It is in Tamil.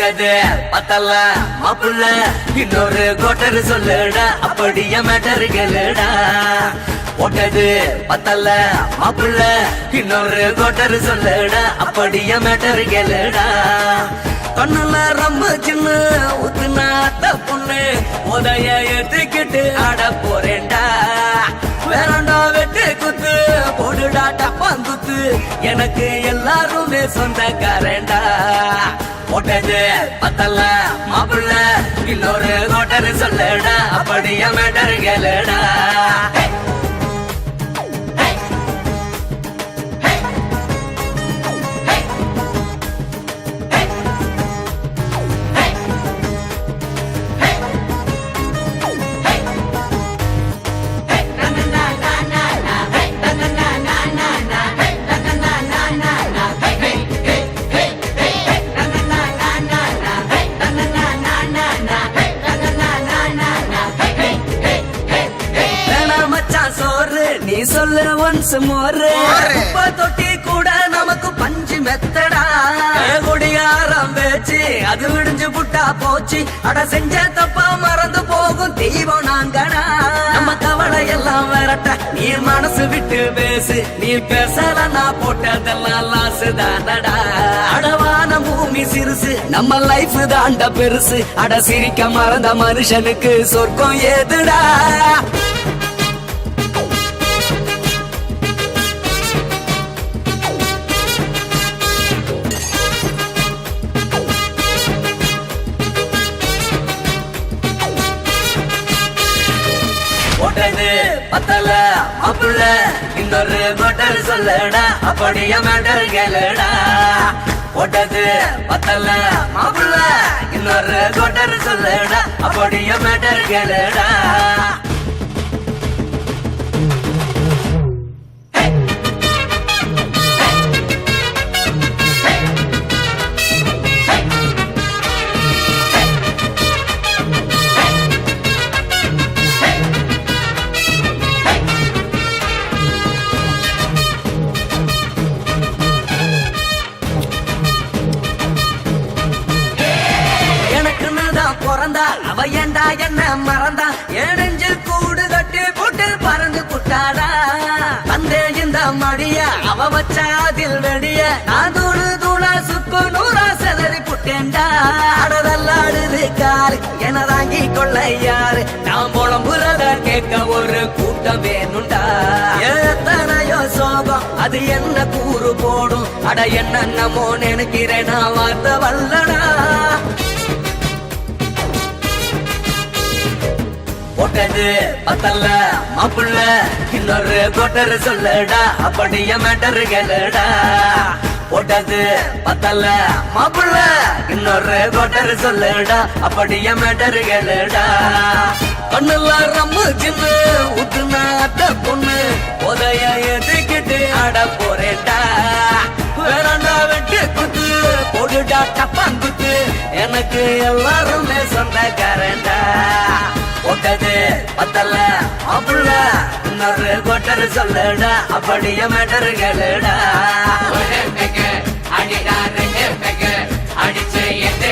போட்டது பத்தல மாப்புள்ள இன்னொரு கோட்டர் சொல்லுடா அப்படியே மேட்டர் கேளுடா போட்டது பத்தல மாப்புள்ள இன்னொரு கோட்டர் சொல்லுடா அப்படியே மேட்டர் கேளுடா கண்ணுல ரொம்ப சின்ன ஊத்துனாத்த பொண்ணு உதய ஏத்துக்கிட்டு ஆட போறேன்டா வேறண்டா வெட்டு குத்து போடுடா டப்பாங்குத்து எனக்கு எல்லாருமே சொந்தக்காரண்டா போட்டது பத்தல மாப்புள்ள இன்னொரு கோட்டர் சொல்லுடா அப்படியே மேட்டர் கேளுடா நீ சொல்ல ஒன்ஸ் மோரு தொட்டி கூட நமக்கு பஞ்சு மெத்தடா குடியாரம் பேச்சு அது விடிஞ்சு புட்டா போச்சு அட செஞ்ச தப்பா மறந்து போகும் தெய்வம் நாங்கடா நம்ம கவலை எல்லாம் வரட்ட நீ மனசு விட்டு பேசு நீ பேசல நான் போட்டதெல்லாம் லாசு தானடா அடவான பூமி சிறுசு நம்ம லைஃப் தாண்ட பெருசு அட சிரிக்க மறந்த மனுஷனுக்கு சொர்க்கம் ஏதுடா போட்டது பத்தல மாப்புள்ள இன்னொரு கோட்டர் சொல்லுடா அப்படியே மேட்டர் கேளுடா போட்டது பத்தல மாப்புள்ள இன்னொரு கோட்டர் சொல்லுடா அப்படியே மேட்டர் கேளுடா அவ ஏண்டா என்ன மறந்தா ஏனெஞ்சில் கூடு கட்டி போட்டு பறந்து புட்டாடா வந்தே இந்த மடிய அவ வச்சா அதில் வெடிய நான் தூளு தூளா சுக்கு நூறா செதறி புட்டேன்டா அடதல்லாடுது காரு என தாங்கி கொள்ள யாரு நான் புலம்புறத கேட்க ஒரு கூட்டம் வேணுண்டா எத்தனையோ சோகம் அது என்ன கூறு போடும் அட என்னமோ நினைக்கிறேன் நான் வார்த்தை வல்லடா போட்டது பத்தல மாப்புள்ள இன்னொரு கோட்டர் சொல்லுடா அப்படியே மேட்டர் கேளுடா போட்டது பத்தல மாப்புள்ள இன்னொரு கோட்டர் சொல்லுடா அப்படியே மேட்டர் கேளுடா கண்ணுல ரொம்ப சின்ன ஊத்துனாத்த பொண்ணு உதய எதுக்கிட்டு ஆட போறேன்டா வேறண்டா வெட்டு குத்து போடுடா டப்பாங்குத்து எனக்கு எல்லாருமே சொந்தக்காரண்டா போட்டது பத்தல மாப்புள்ள இன்னொரு கோட்டர் சொல்லுடா அப்படியே மேட்டர் கேளுடா அடிடா ரெண்டு அடிச்சு எட்டு